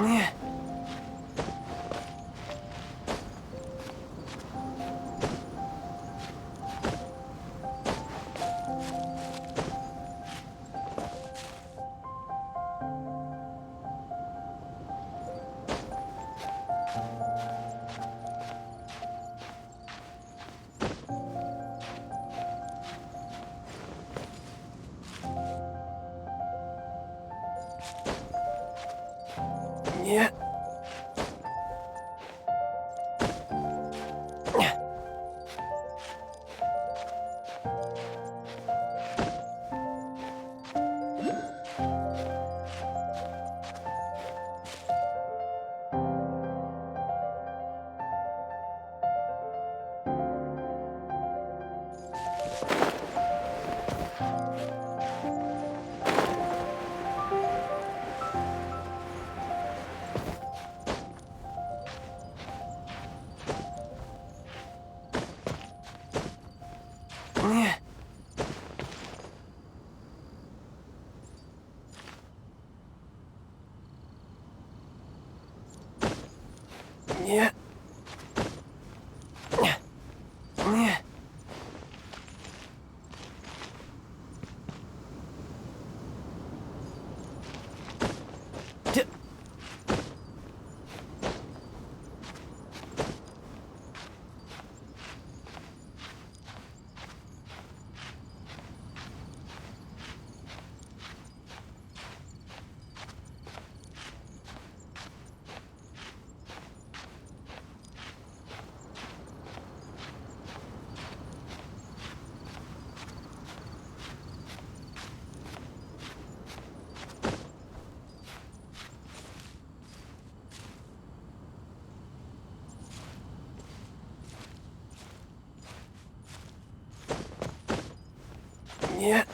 Yeah. Yeah. Yeah.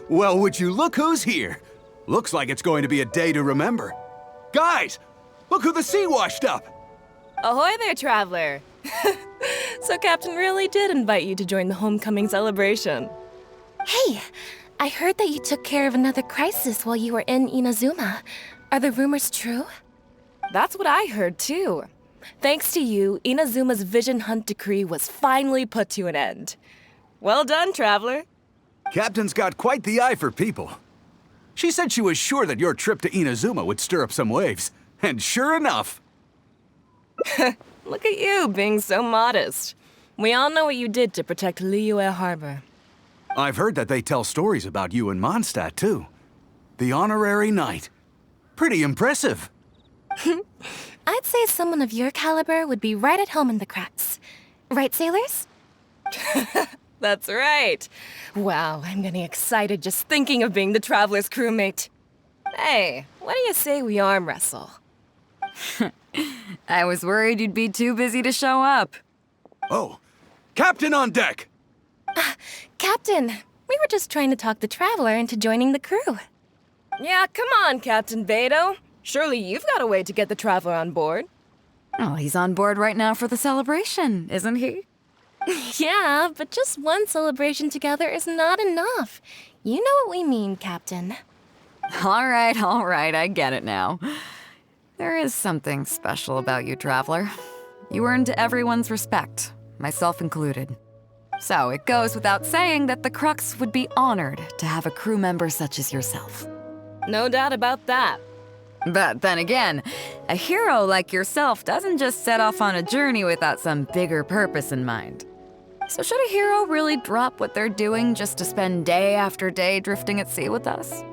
Well, would you look who's here? Looks like it's going to be a day to remember. Guys, look who the sea washed up! Ahoy there, traveler! So Captain really did invite you to join the homecoming celebration. Hey, I heard that you took care of another crisis while you were in Inazuma. Are the rumors true? That's what I heard, too. Thanks to you, Inazuma's Vision Hunt decree was finally put to an end. Well done, traveler. Captain's got quite the eye for people. She said she was sure that your trip to Inazuma would stir up some waves. And sure enough... Look at you, being so modest. We all know what you did to protect Liyue Harbor. I've heard that they tell stories about you in Mondstadt, too. The honorary knight. Pretty impressive. I'd say someone of your caliber would be right at home in the cracks. Right, sailors? That's right. Wow, I'm getting excited just thinking of being the Traveler's crewmate. Hey, what do you say we arm wrestle? I was worried you'd be too busy to show up. Oh, Captain on deck! Captain, we were just trying to talk the Traveler into joining the crew. Yeah, come on, Captain Bэй Dou. Surely you've got a way to get the Traveler on board. Oh, he's on board right now for the celebration, isn't he? Yeah, but just one celebration together is not enough. You know what we mean, Captain. All right, I get it now. There is something special about you, Traveler. You earned everyone's respect, myself included. So it goes without saying that the Crux would be honored to have a crew member such as yourself. No doubt about that. But then again, a hero like yourself doesn't just set off on a journey without some bigger purpose in mind. So should a hero really drop what they're doing just to spend day after day drifting at sea with us?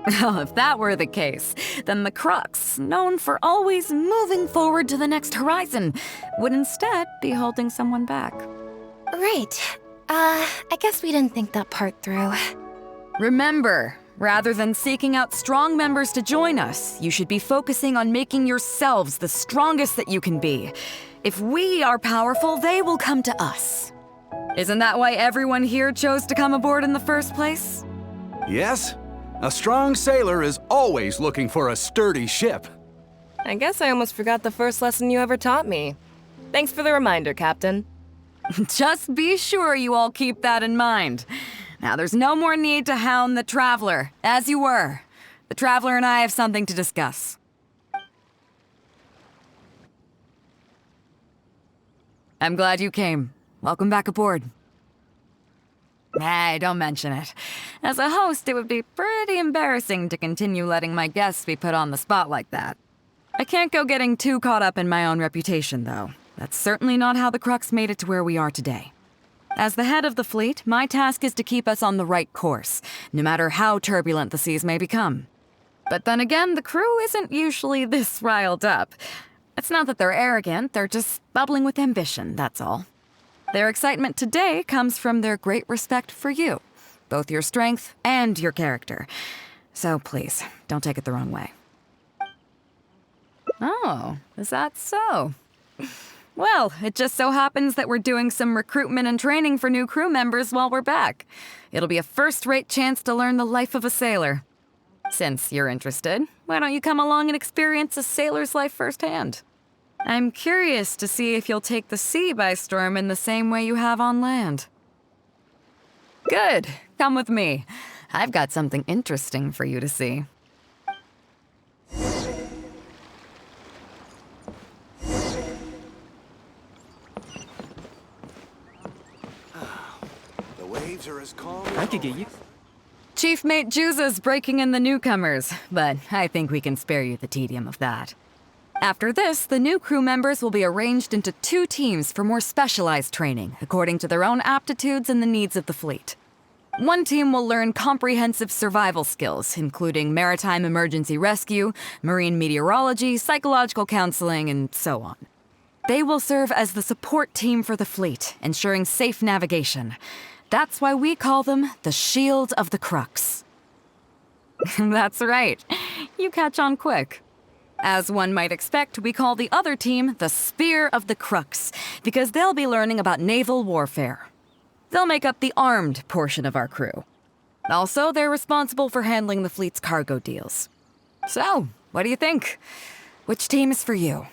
Well, if that were the case, then the Crux, known for always moving forward to the next horizon, would instead be holding someone back. Right. I guess we didn't think that part through. Remember, rather than seeking out strong members to join us, you should be focusing on making yourselves the strongest that you can be. If we are powerful, they will come to us. Isn't that why everyone here chose to come aboard in the first place? Yes? A strong sailor is always looking for a sturdy ship. I guess I almost forgot the first lesson you ever taught me. Thanks for the reminder, Captain. Just be sure you all keep that in mind. Now, there's no more need to hound the Traveler, as you were. The Traveler and I have something to discuss. I'm glad you came. Welcome back aboard. Hey, don't mention it. As a host, it would be pretty embarrassing to continue letting my guests be put on the spot like that. I can't go getting too caught up in my own reputation, though. That's certainly not how the Crux made it to where we are today. As the head of the fleet, my task is to keep us on the right course, no matter how turbulent the seas may become. But then again, the crew isn't usually this riled up. It's not that they're arrogant, they're just bubbling with ambition, that's all. Their excitement today comes from their great respect for you, both your strength and your character. So please, don't take it the wrong way. Oh, is that so? Well, it just so happens that we're doing some recruitment and training for new crew members while we're back. It'll be a first-rate chance to learn the life of a sailor. Since you're interested, why don't you come along and experience a sailor's life firsthand? I'm curious to see if you'll take the sea by storm in the same way you have on land. Good. Come with me. I've got something interesting for you to see. The waves are as calm as I could get you. Chief Mate Juza's breaking in the newcomers, but I think we can spare you the tedium of that. After this, the new crew members will be arranged into 2 teams for more specialized training, according to their own aptitudes and the needs of the fleet. One team will learn comprehensive survival skills, including maritime emergency rescue, marine meteorology, psychological counseling, and so on. They will serve as the support team for the fleet, ensuring safe navigation. That's why we call them the Shield of the Crux. That's right. You catch on quick. As one might expect, we call the other team the Spear of the Crux, because they'll be learning about naval warfare. They'll make up the armed portion of our crew. Also, they're responsible for handling the fleet's cargo deals. So, what do you think? Which team is for you?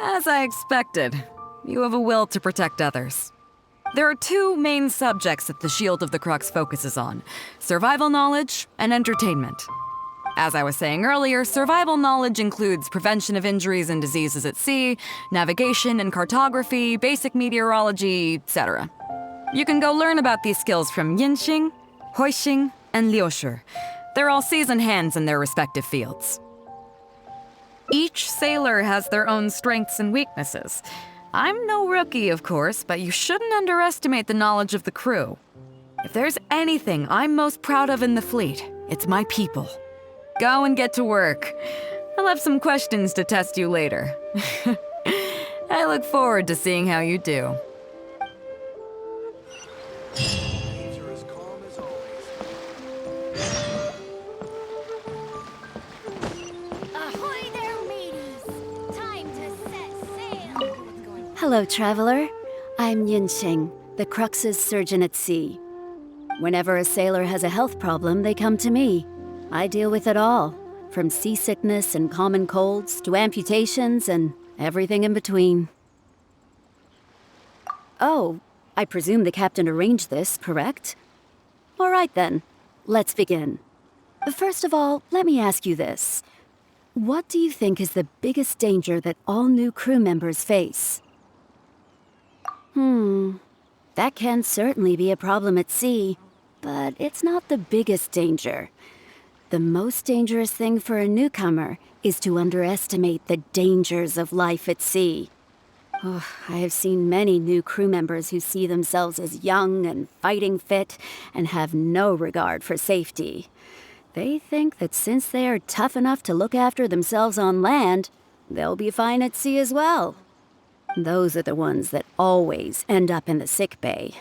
As I expected, you have a will to protect others. There are 2 main subjects that the Shield of the Crux focuses on: survival knowledge and entertainment. As I was saying earlier, survival knowledge includes prevention of injuries and diseases at sea, navigation and cartography, basic meteorology, etc. You can go learn about these skills from Yinxing, Huixing, and Liushi. They're all seasoned hands in their respective fields. Each sailor has their own strengths and weaknesses. I'm no rookie, of course, but you shouldn't underestimate the knowledge of the crew. If there's anything I'm most proud of in the fleet, it's my people. Go and get to work. I'll have some questions to test you later. I look forward to seeing how you do. waves are as calm as always. Ahoy there, mateys! Time to set sail! Hello, traveler. I'm Yinxing, the Crux's surgeon at sea. Whenever a sailor has a health problem, they come to me. I deal with it all, from seasickness and common colds to amputations and everything in between. Oh, I presume the captain arranged this, correct? All right then, let's begin. First of all, let me ask you this. What do you think is the biggest danger that all new crew members face? That can certainly be a problem at sea, but it's not the biggest danger. The most dangerous thing for a newcomer is to underestimate the dangers of life at sea. Oh, I have seen many new crew members who see themselves as young and fighting fit and have no regard for safety. They think that since they are tough enough to look after themselves on land, they'll be fine at sea as well. Those are the ones that always end up in the sick bay.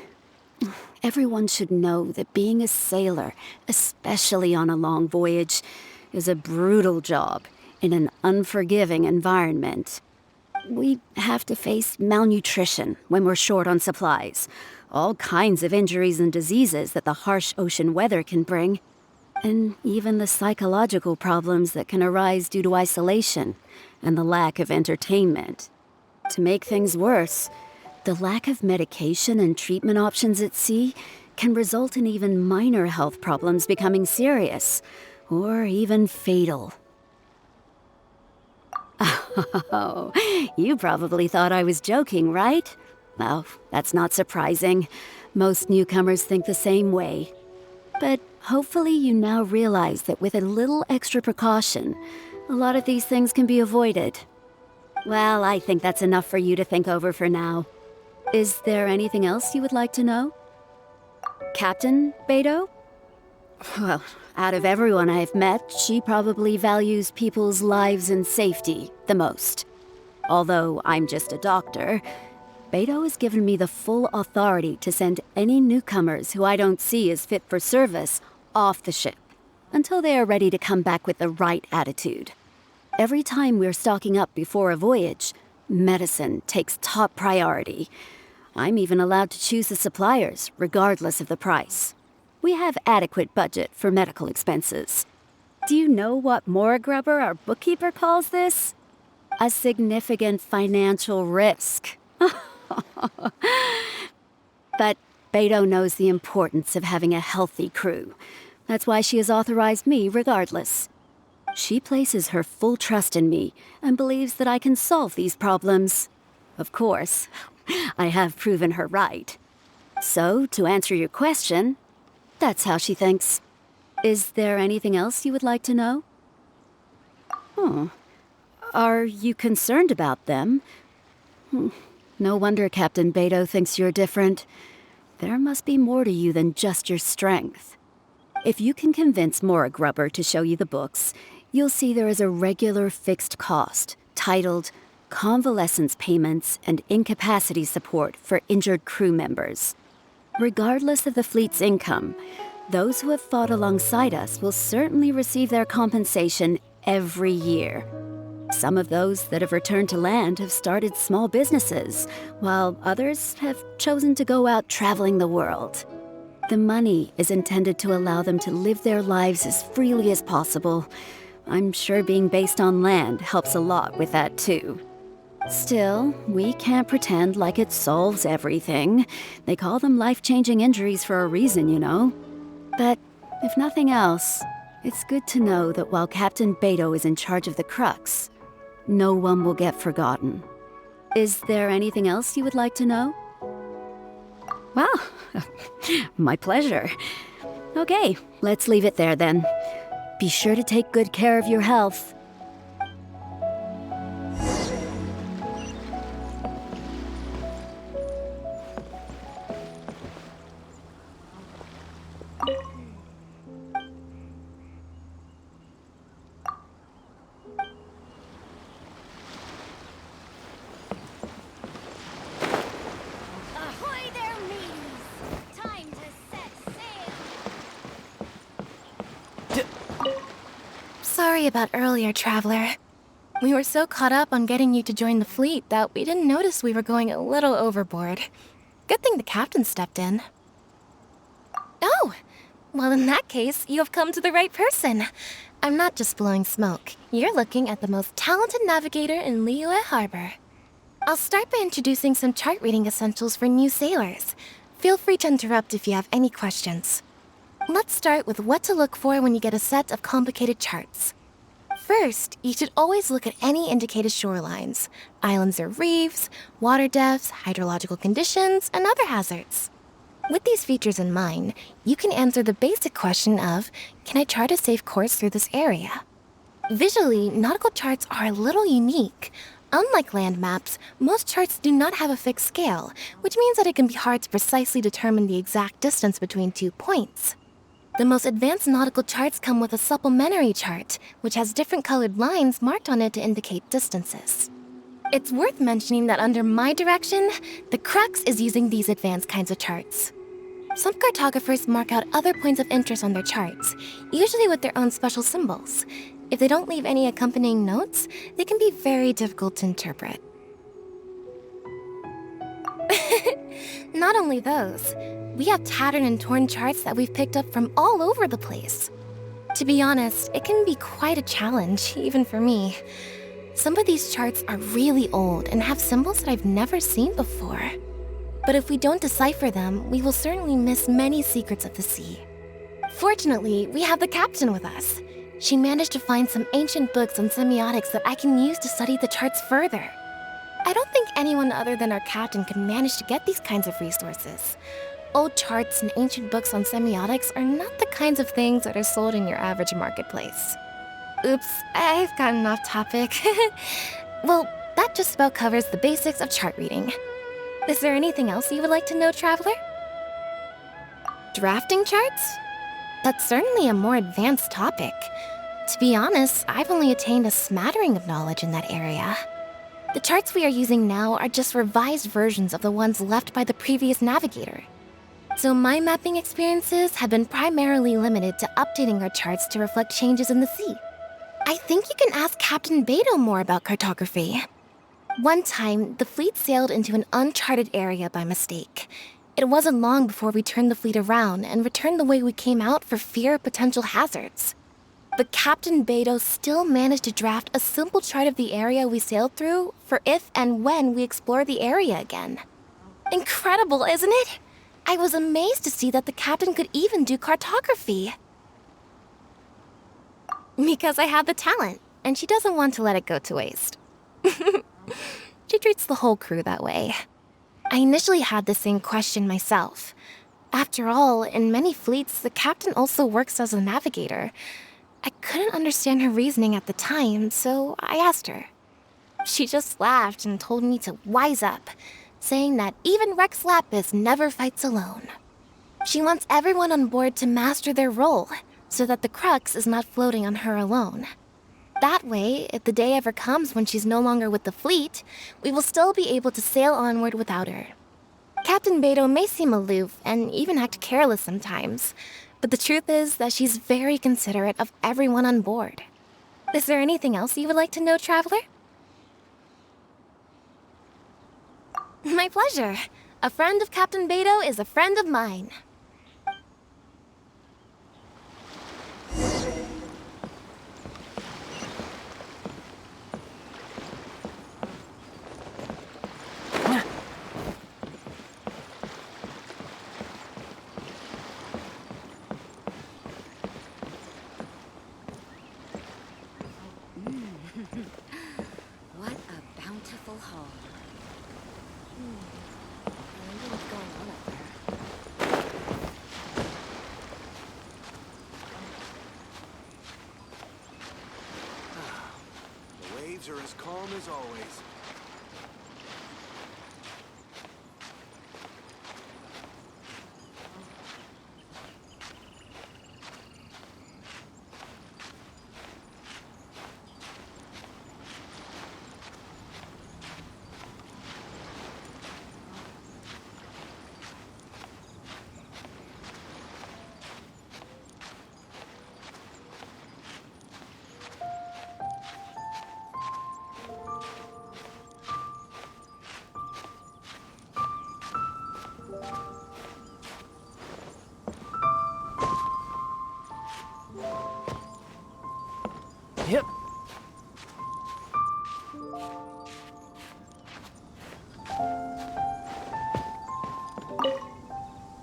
Everyone should know that being a sailor, especially on a long voyage, is a brutal job in an unforgiving environment. We have to face malnutrition when we're short on supplies, all kinds of injuries and diseases that the harsh ocean weather can bring, and even the psychological problems that can arise due to isolation and the lack of entertainment. To make things worse, the lack of medication and treatment options at sea can result in even minor health problems becoming serious, or even fatal. Oh, you probably thought I was joking, right? Well, that's not surprising. Most newcomers think the same way. But hopefully you now realize that with a little extra precaution, a lot of these things can be avoided. Well, I think that's enough for you to think over for now. Is there anything else you would like to know? Captain Bэй Dou? Well, out of everyone I've met, she probably values people's lives and safety the most. Although I'm just a doctor, Bэй Dou has given me the full authority to send any newcomers who I don't see as fit for service off the ship until they are ready to come back with the right attitude. Every time we're stocking up before a voyage, medicine takes top priority. I'm even allowed to choose the suppliers, regardless of the price. We have adequate budget for medical expenses. Do you know what Grubber, our bookkeeper, calls this? A significant financial risk. But Bэй Dou knows the importance of having a healthy crew. That's why she has authorized me regardless. She places her full trust in me and believes that I can solve these problems. Of course, I have proven her right. So, to answer your question, that's how she thinks. Is there anything else you would like to know? Are you concerned about them? No wonder Captain Bэй Dou thinks you're different. There must be more to you than just your strength. If you can convince Grubber to show you the books, you'll see there is a regular fixed cost titled Convalescence Payments and Incapacity Support for Injured Crew Members. Regardless of the fleet's income, those who have fought alongside us will certainly receive their compensation every year. Some of those that have returned to land have started small businesses, while others have chosen to go out traveling the world. The money is intended to allow them to live their lives as freely as possible. I'm sure being based on land helps a lot with that too. Still, we can't pretend like it solves everything. They call them life-changing injuries for a reason, you know. But if nothing else, it's good to know that while Captain Bэй Dou is in charge of the Crux, no one will get forgotten. Is there anything else you would like to know? Well, my pleasure. Okay, let's leave it there then. Be sure to take good care of your health. Ahoy there, mateys! Time to set sail! Sorry about earlier, Traveler. We were so caught up on getting you to join the fleet that we didn't notice we were going a little overboard. Good thing the captain stepped in. Oh! Well, in that case, you have come to the right person. I'm not just blowing smoke. You're looking at the most talented navigator in Liyue Harbor. I'll start by introducing some chart reading essentials for new sailors. Feel free to interrupt if you have any questions. Let's start with what to look for when you get a set of complicated charts. First, you should always look at any indicated shorelines, islands or reefs, water depths, hydrological conditions, and other hazards. With these features in mind, you can answer the basic question of, can I chart a safe course through this area? Visually, nautical charts are a little unique. Unlike land maps, most charts do not have a fixed scale, which means that it can be hard to precisely determine the exact distance between 2 points. The most advanced nautical charts come with a supplementary chart, which has different colored lines marked on it to indicate distances. It's worth mentioning that under my direction, the crux is using these advanced kinds of charts. Some cartographers mark out other points of interest on their charts, usually with their own special symbols. If they don't leave any accompanying notes, they can be very difficult to interpret. Not only those, we have tattered and torn charts that we've picked up from all over the place. To be honest, it can be quite a challenge, even for me. Some of these charts are really old and have symbols that I've never seen before. But if we don't decipher them, we will certainly miss many secrets of the sea. Fortunately, we have the captain with us. She managed to find some ancient books on semiotics that I can use to study the charts further. I don't think anyone other than our captain could manage to get these kinds of resources. Old charts and ancient books on semiotics are not the kinds of things that are sold in your average marketplace. Oops, I've gotten off topic. Well, that just about covers the basics of chart reading. Is there anything else you would like to know, Traveler? Drafting charts? That's certainly a more advanced topic. To be honest, I've only attained a smattering of knowledge in that area. The charts we are using now are just revised versions of the ones left by the previous navigator. So my mapping experiences have been primarily limited to updating our charts to reflect changes in the sea. I think you can ask Captain Bэй Dou more about cartography. One time, the fleet sailed into an uncharted area by mistake. It wasn't long before we turned the fleet around and returned the way we came out for fear of potential hazards. But Captain Bэй Dou still managed to draft a simple chart of the area we sailed through for if and when we explore the area again. Incredible, isn't it? I was amazed to see that the captain could even do cartography. Because I have the talent, and she doesn't want to let it go to waste. She treats the whole crew that way. I initially had the same question myself. After all, in many fleets, the captain also works as a navigator. I couldn't understand her reasoning at the time, so I asked her. She just laughed and told me to wise up, saying that even Rex Lapis never fights alone. She wants everyone on board to master their role, so that the crux is not floating on her alone. That way, if the day ever comes when she's no longer with the fleet, we will still be able to sail onward without her. Captain Bэй Dou may seem aloof and even act careless sometimes, but the truth is that she's very considerate of everyone on board. Is there anything else you would like to know, Traveler? My pleasure. A friend of Captain Bэй Dou is a friend of mine. What a bountiful haul. I wonder what's going on up there. The waves are as calm as always.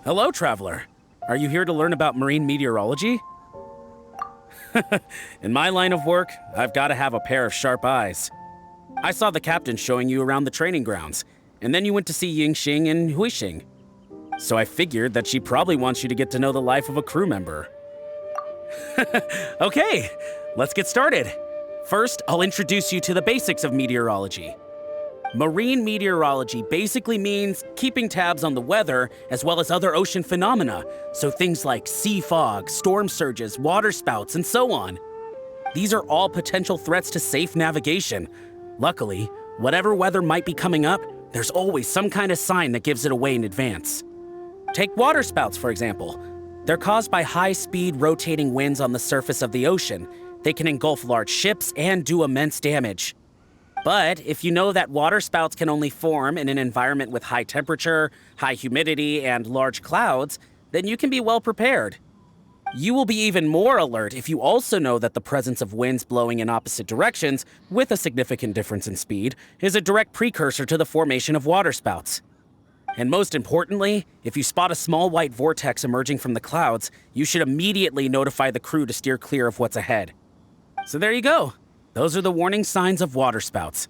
Hello, traveler. Are you here to learn about marine meteorology? In my line of work, I've got to have a pair of sharp eyes. I saw the captain showing you around the training grounds, and then you went to see Yingxing and Huixing. So I figured that she probably wants you to get to know the life of a crew member. Okay, let's get started. First, I'll introduce you to the basics of meteorology. Marine meteorology basically means keeping tabs on the weather as well as other ocean phenomena, so things like sea fog, storm surges, water spouts, and so on. These are all potential threats to safe navigation. Luckily, whatever weather might be coming up, there's always some kind of sign that gives it away in advance. Take water spouts, for example. They're caused by high-speed rotating winds on the surface of the ocean. They can engulf large ships and do immense damage. But if you know that water spouts can only form in an environment with high temperature, high humidity, and large clouds, then you can be well prepared. You will be even more alert if you also know that the presence of winds blowing in opposite directions, with a significant difference in speed, is a direct precursor to the formation of water spouts. And most importantly, if you spot a small white vortex emerging from the clouds, you should immediately notify the crew to steer clear of what's ahead. So there you go. Those are the warning signs of water spouts.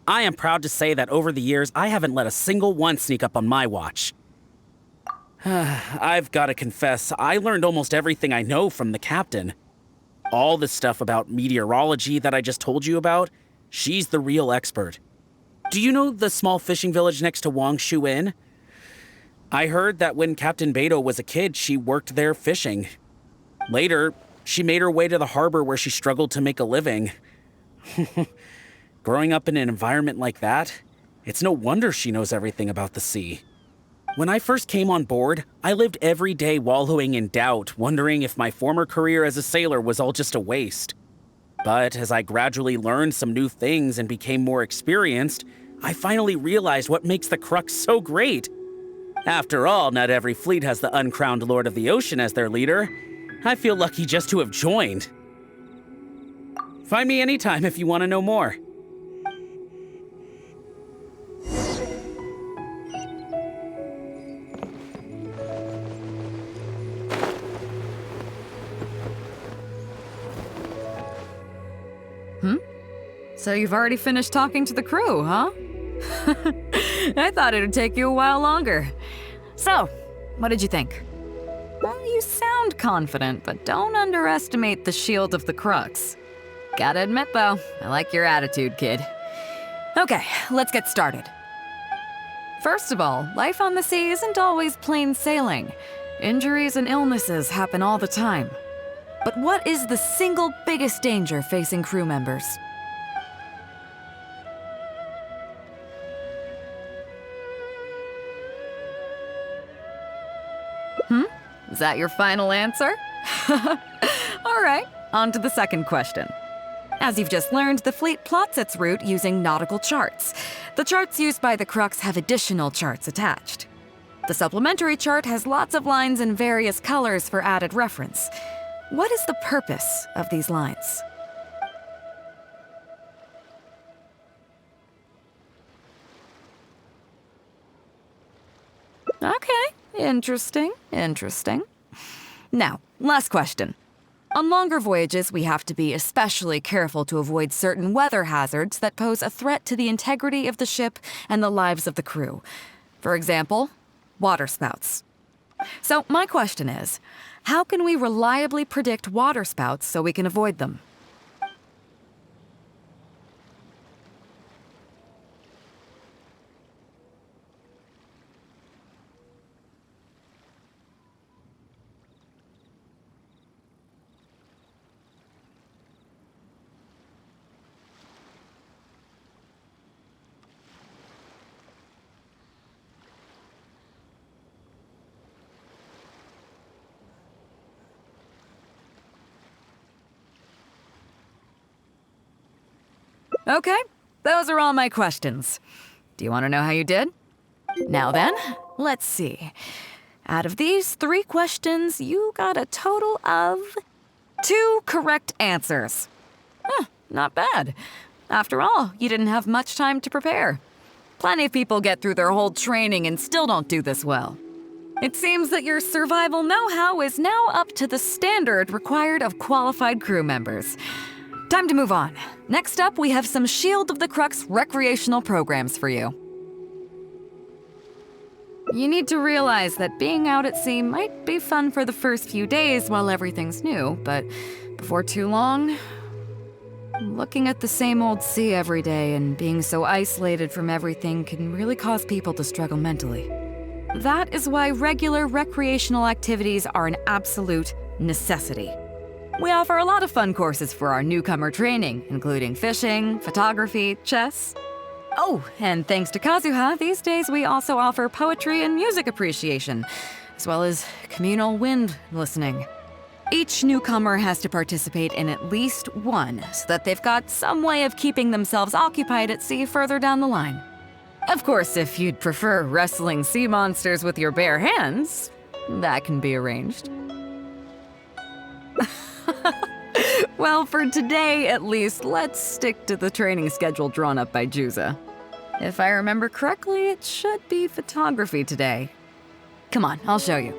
I am proud to say that over the years, I haven't let a single one sneak up on my watch. I've got to confess, I learned almost everything I know from the captain. All the stuff about meteorology that I just told you about, she's the real expert. Do you know the small fishing village next to Wangshu Inn? I heard that when Captain Bэй Dou was a kid, she worked there fishing. Later, she made her way to the harbor where she struggled to make a living. Growing up in an environment like that, it's no wonder she knows everything about the sea. When I first came on board, I lived every day wallowing in doubt, wondering if my former career as a sailor was all just a waste. But as I gradually learned some new things and became more experienced, I finally realized what makes the Crux so great. After all, not every fleet has the uncrowned Lord of the Ocean as their leader. I feel lucky just to have joined. Find me anytime if you want to know more. So you've already finished talking to the crew, huh? I thought it'd take you a while longer. So, what did you think? Well, you sound confident, but don't underestimate the shield of the Crux. Gotta admit, though, I like your attitude, kid. Okay, let's get started. First of all, life on the sea isn't always plain sailing. Injuries and illnesses happen all the time. But what is the single biggest danger facing crew members? Is that your final answer? All right, on to the second question. As you've just learned, the fleet plots its route using nautical charts. The charts used by the Crux have additional charts attached. The supplementary chart has lots of lines in various colors for added reference. What is the purpose of these lines? Okay, interesting. Now, last question. On longer voyages, we have to be especially careful to avoid certain weather hazards that pose a threat to the integrity of the ship and the lives of the crew. For example, water spouts. So my question is, how can we reliably predict water spouts so we can avoid them? Okay, those are all my questions. Do you want to know how you did? Now then, let's see. Out of these 3 questions, you got a total of 2 correct answers. Not bad. After all, you didn't have much time to prepare. Plenty of people get through their whole training and still don't do this well. It seems that your survival know-how is now up to the standard required of qualified crew members. Time to move on. Next up, we have some Shield of the Crux recreational programs for you. You need to realize that being out at sea might be fun for the first few days while everything's new, but before too long, looking at the same old sea every day and being so isolated from everything can really cause people to struggle mentally. That is why regular recreational activities are an absolute necessity. We offer a lot of fun courses for our newcomer training, including fishing, photography, chess. Oh, and thanks to Kazuha, these days we also offer poetry and music appreciation, as well as communal wind listening. Each newcomer has to participate in at least one, so that they've got some way of keeping themselves occupied at sea further down the line. Of course, if you'd prefer wrestling sea monsters with your bare hands, that can be arranged. Well, for today at least, let's stick to the training schedule drawn up by Juza. If I remember correctly, it should be photography today. Come on, I'll show you.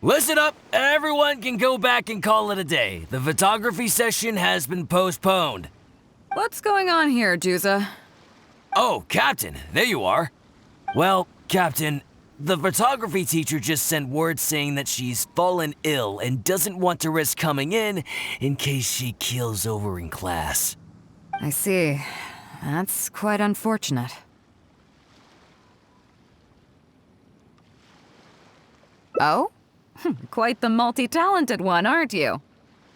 Listen up, everyone can go back and call it a day. The photography session has been postponed. What's going on here, Juza? Oh, Captain, there you are. Well, Captain, the photography teacher just sent word saying that she's fallen ill and doesn't want to risk coming in case she keels over in class. I see. That's quite unfortunate. Oh? Quite the multi-talented one, aren't you?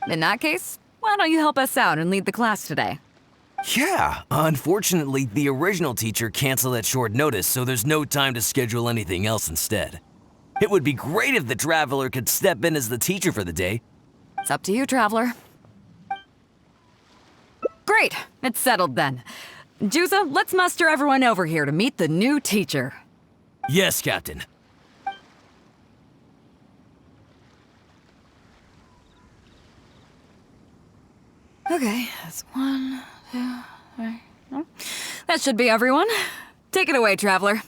In that case, why don't you help us out and lead the class today? Yeah, unfortunately, the original teacher canceled at short notice, so there's no time to schedule anything else instead. It would be great if the Traveler could step in as the teacher for the day. It's up to you, Traveler. Great, it's settled then. Juza, let's muster everyone over here to meet the new teacher. Yes, Captain. Okay, that's 1, 2, 3. No. That should be everyone. Take it away, Traveler.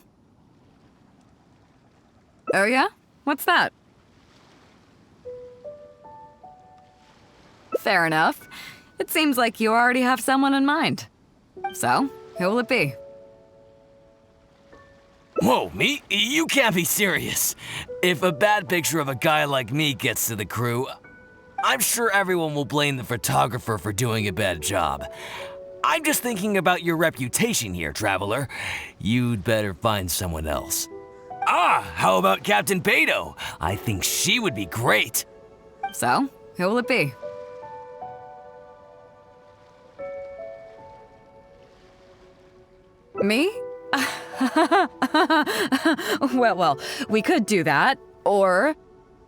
Oh yeah? What's that? Fair enough. It seems like you already have someone in mind. So, who will it be? Whoa, me? You can't be serious. If a bad picture of a guy like me gets to the crew, I'm sure everyone will blame the photographer for doing a bad job. I'm just thinking about your reputation here, Traveler. You'd better find someone else. Ah, how about Captain Bэй Dou? I think she would be great. So, who will it be? Me? Well, we could do that, or...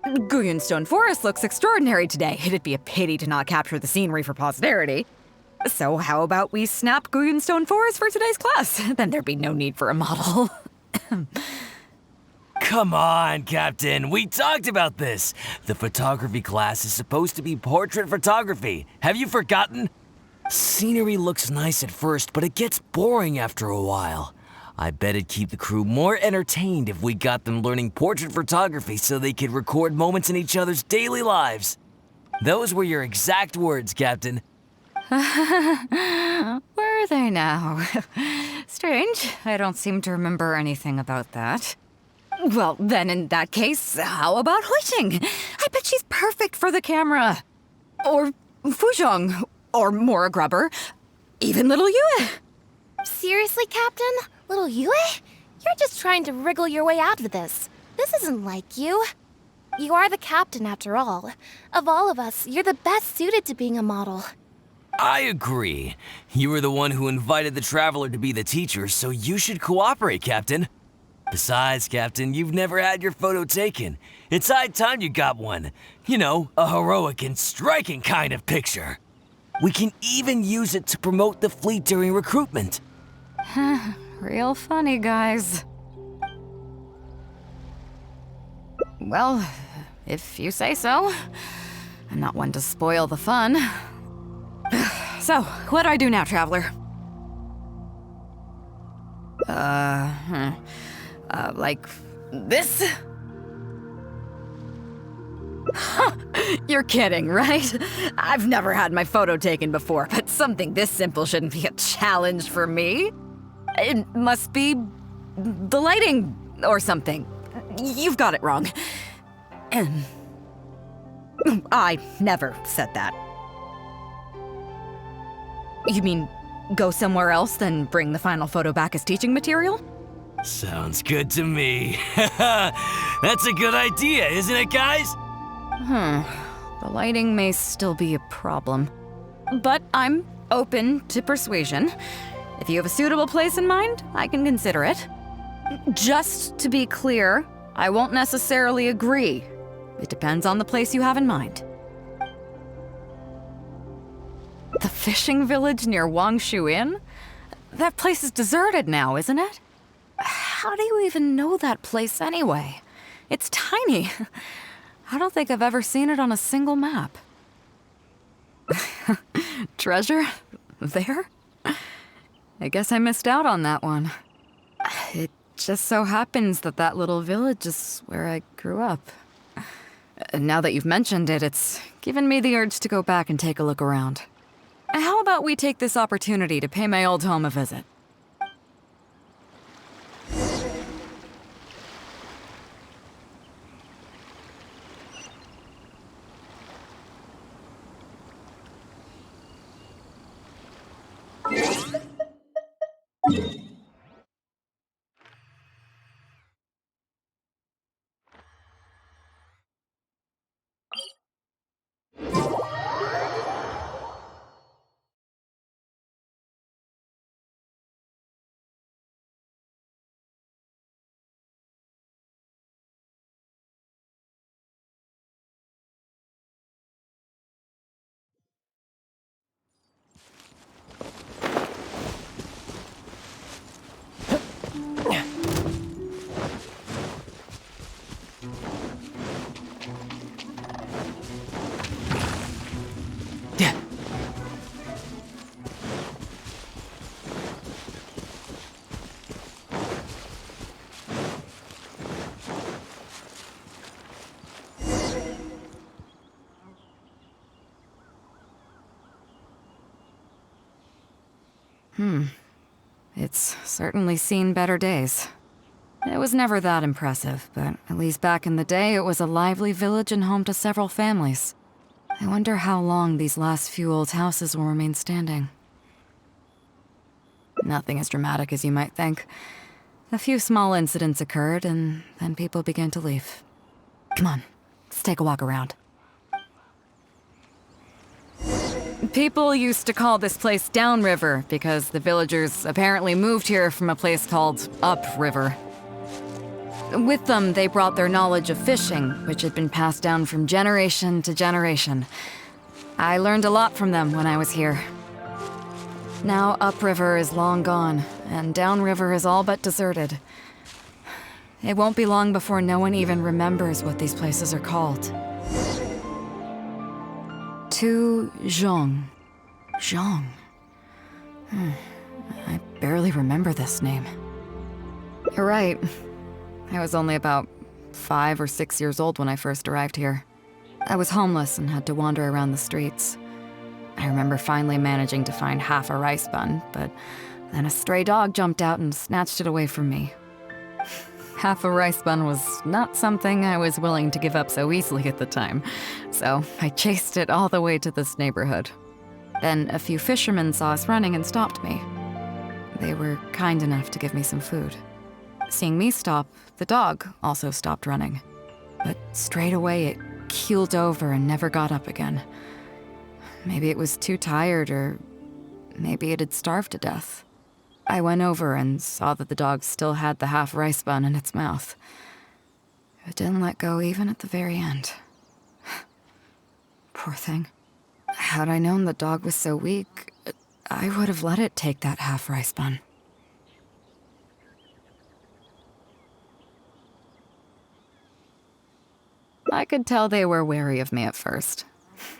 Guyunstone Forest looks extraordinary today. It'd be a pity to not capture the scenery for posterity. So how about we snap Guyunstone Forest for today's class? Then there'd be no need for a model. Come on, Captain. We talked about this. The photography class is supposed to be portrait photography. Have you forgotten? Scenery looks nice at first, but it gets boring after a while. I bet it'd keep the crew more entertained if we got them learning portrait photography so they could record moments in each other's daily lives. Those were your exact words, Captain. Were they now? Strange. I don't seem to remember anything about that. Well, then in that case, how about Huixing? I bet she's perfect for the camera. Or Fuzhong. Or Mora Grubber. Even little Yue. Seriously, Captain? Little Yue? You're just trying to wriggle your way out of this. This isn't like you. You are the captain, after all. Of all of us, you're the best suited to being a model. I agree. You were the one who invited the Traveler to be the teacher, so you should cooperate, Captain. Besides, Captain, you've never had your photo taken. It's high time you got one. You know, a heroic and striking kind of picture. We can even use it to promote the fleet during recruitment. Real funny, guys. Well, if you say so. I'm not one to spoil the fun. So, what do I do now, Traveler? Like this? You're kidding, right? I've never had my photo taken before, but something this simple shouldn't be a challenge for me. It must be the lighting or something. You've got it wrong. I never said that. You mean go somewhere else, then bring the final photo back as teaching material? Sounds good to me. That's a good idea, isn't it, guys? The lighting may still be a problem. But I'm open to persuasion. If you have a suitable place in mind, I can consider it. Just to be clear, I won't necessarily agree. It depends on the place you have in mind. The fishing village near Wangshu Inn? That place is deserted now, isn't it? How do you even know that place anyway? It's tiny. I don't think I've ever seen it on a single map. Treasure? There? I guess I missed out on that one. It just so happens that that little village is where I grew up. Now that you've mentioned it, it's given me the urge to go back and take a look around. How about we take this opportunity to pay my old home a visit? It's certainly seen better days. It was never that impressive, but at least back in the day, it was a lively village and home to several families. I wonder how long these last few old houses will remain standing. Nothing as dramatic as you might think. A few small incidents occurred, and then people began to leave. Come on, let's take a walk around. People used to call this place Downriver because the villagers apparently moved here from a place called Upriver. With them, they brought their knowledge of fishing, which had been passed down from generation to generation. I learned a lot from them when I was here. Now Upriver is long gone, and Downriver is all but deserted. It won't be long before no one even remembers what these places are called. To Zhong. Zhong. I barely remember this name. You're right. I was only about 5 or 6 years old when I first arrived here. I was homeless and had to wander around the streets. I remember finally managing to find half a rice bun, but then a stray dog jumped out and snatched it away from me. Half a rice bun was not something I was willing to give up so easily at the time, so I chased it all the way to this neighborhood. Then a few fishermen saw us running and stopped me. They were kind enough to give me some food. Seeing me stop, the dog also stopped running. But straight away it keeled over and never got up again. Maybe it was too tired, or maybe it had starved to death. I went over and saw that the dog still had the half rice bun in its mouth. It didn't let go even at the very end. Poor thing. Had I known the dog was so weak, I would have let it take that half rice bun. I could tell they were wary of me at first.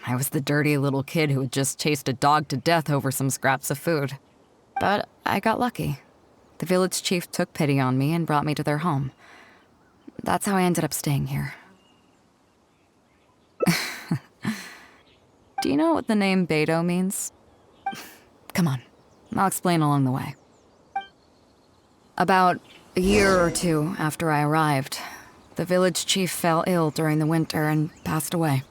I was the dirty little kid who had just chased a dog to death over some scraps of food. But I got lucky. The village chief took pity on me and brought me to their home. That's how I ended up staying here. Do you know what the name Bэй Dou means? Come on, I'll explain along the way. About a year or two after I arrived, the village chief fell ill during the winter and passed away.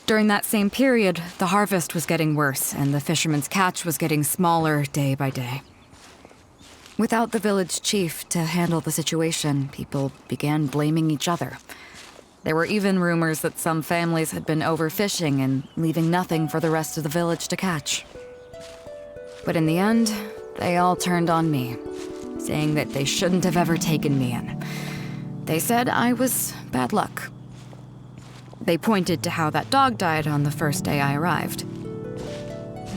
During that same period, the harvest was getting worse and the fishermen's catch was getting smaller day by day. Without the village chief to handle the situation, people began blaming each other. There were even rumors that some families had been overfishing and leaving nothing for the rest of the village to catch. But in the end, they all turned on me, saying that they shouldn't have ever taken me in. They said I was bad luck. They pointed to how that dog died on the first day I arrived.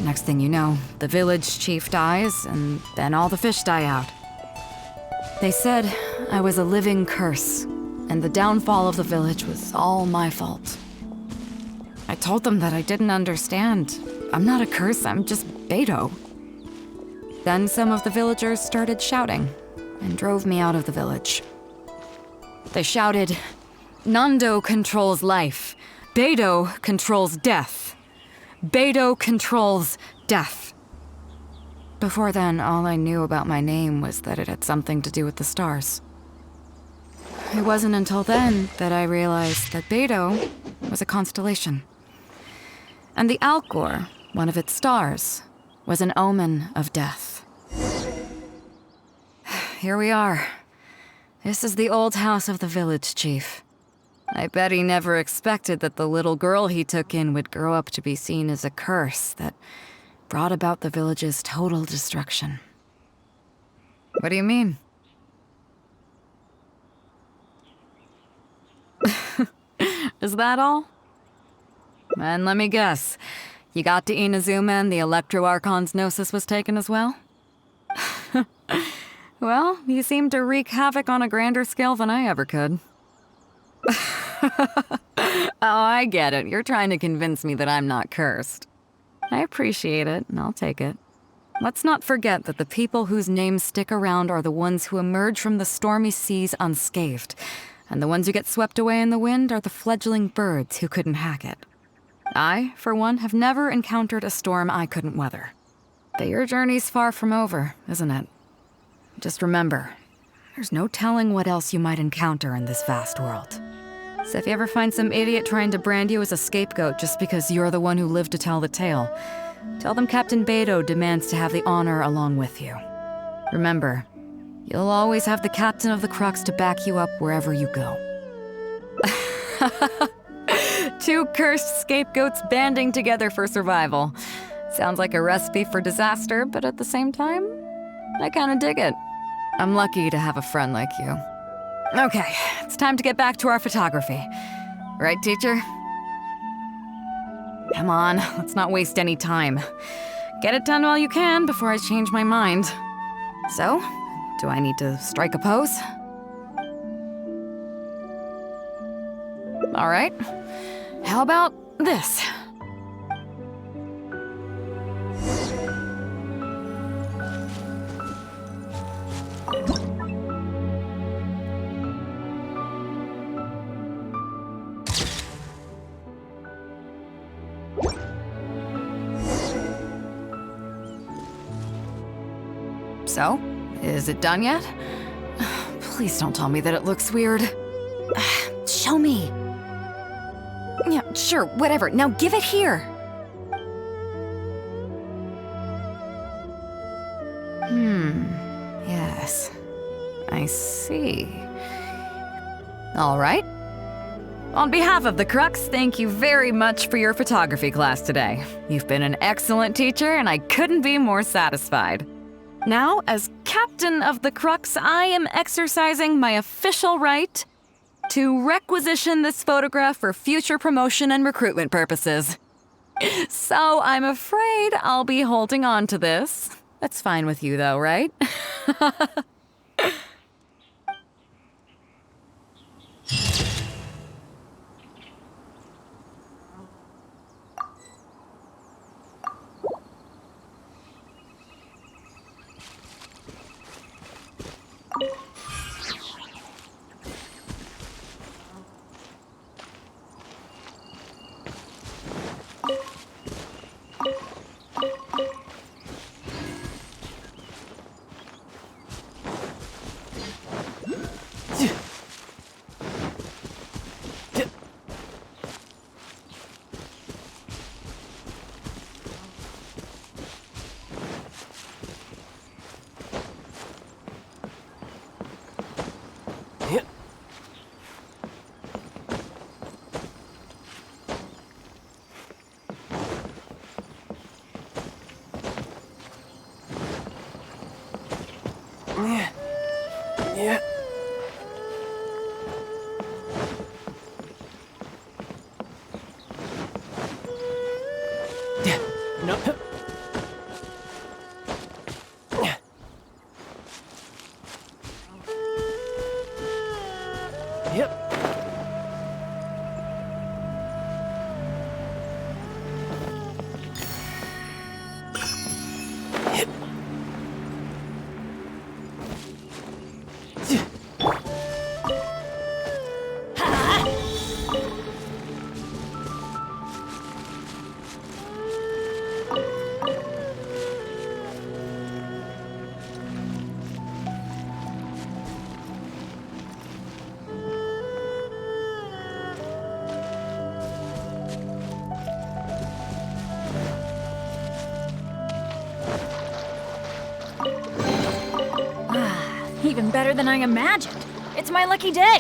Next thing you know, the village chief dies, and then all the fish die out. They said I was a living curse, and the downfall of the village was all my fault. I told them that I didn't understand. I'm not a curse, I'm just Bэй Dou. Then some of the villagers started shouting and drove me out of the village. They shouted, "Nando controls life. Bэй Dou controls death. Bэй Dou controls death." Before then, all I knew about my name was that it had something to do with the stars. It wasn't until then that I realized that Bэй Dou was a constellation. And the Alcor, one of its stars, was an omen of death. Here we are. This is the old house of the village chief. I bet he never expected that the little girl he took in would grow up to be seen as a curse that brought about the village's total destruction. What do you mean? Is that all? And let me guess, you got to Inazuma and the Electro Archon's Gnosis was taken as well? Well, you seem to wreak havoc on a grander scale than I ever could. Oh, I get it. You're trying to convince me that I'm not cursed. I appreciate it, and I'll take it. Let's not forget that the people whose names stick around are the ones who emerge from the stormy seas unscathed, and the ones who get swept away in the wind are the fledgling birds who couldn't hack it. I, for one, have never encountered a storm I couldn't weather. But your journey's far from over, isn't it? Just remember, there's no telling what else you might encounter in this vast world. So if you ever find some idiot trying to brand you as a scapegoat just because you're the one who lived to tell the tale, tell them Captain Bэй Dou demands to have the honor along with you. Remember, you'll always have the captain of the Crux to back you up wherever you go. Two cursed scapegoats banding together for survival. Sounds like a recipe for disaster, but at the same time, I kinda dig it. I'm lucky to have a friend like you. Okay, it's time to get back to our photography. Right, teacher? Come on, let's not waste any time. Get it done while you can before I change my mind. So, do I need to strike a pose? All right. How about this? So, is it done yet? Please don't tell me that it looks weird. Show me. Yeah, sure, whatever. Now give it here. Yes. I see. All right. On behalf of the Crux, thank you very much for your photography class today. You've been an excellent teacher, and I couldn't be more satisfied. Now, as captain of the Crux, I am exercising my official right to requisition this photograph for future promotion and recruitment purposes. So I'm afraid I'll be holding on to this. That's fine with you though, right? No. Yep. Even better than I imagined. It's my lucky day.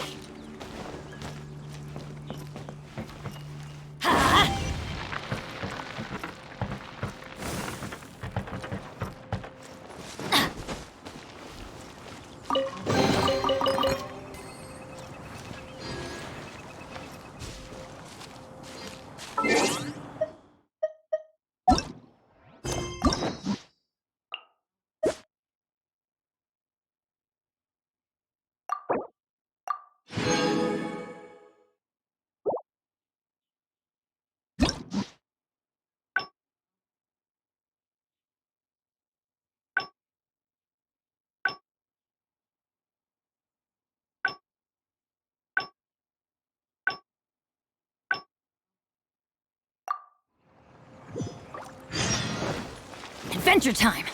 Adventure time!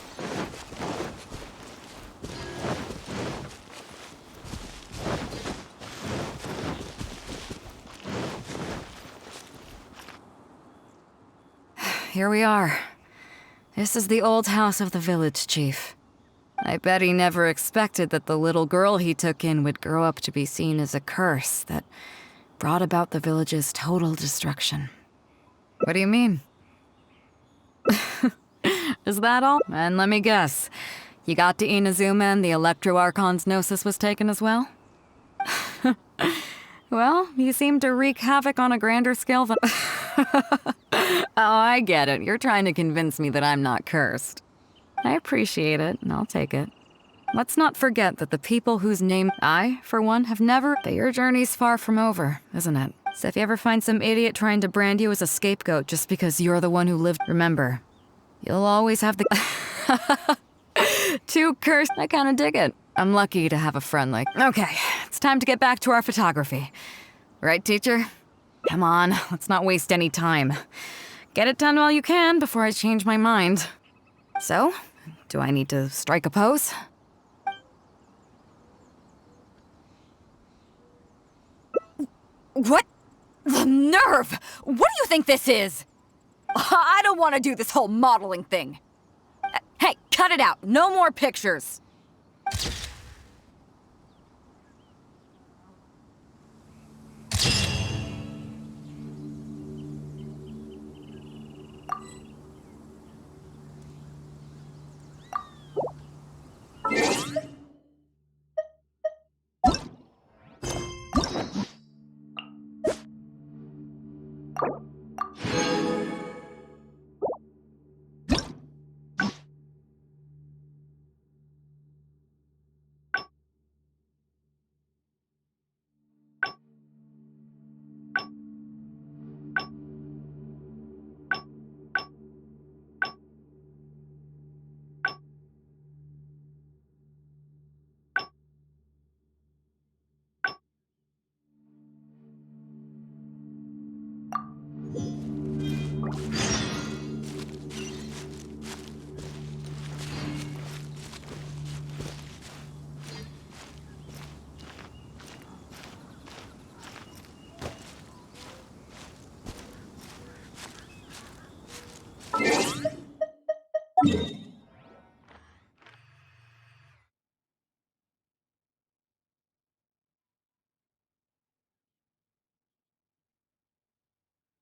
Here we are. This is the old house of the village chief. I bet he never expected that the little girl he took in would grow up to be seen as a curse that brought about the village's total destruction. What do you mean? Is that all? And let me guess. You got to Inazuma and the Electro Archon's Gnosis was taken as well? Well, you seem to wreak havoc on a grander scale than... Oh, I get it. You're trying to convince me that I'm not cursed. I appreciate it, and I'll take it. Let's not forget that the people whose name I, for one, have never... But your journey's far from over, isn't it? So if you ever find some idiot trying to brand you as a scapegoat just because you're the one who lived... Remember, you'll always have the... Too cursed. I kinda dig it. I'm lucky to have a friend like... Okay, it's time to get back to our photography. Right, teacher? Come on, let's not waste any time. Get it done while you can before I change my mind. So, do I need to strike a pose? What? The nerve! What do you think this is? I don't want to do this whole modeling thing. Hey, cut it out. No more pictures.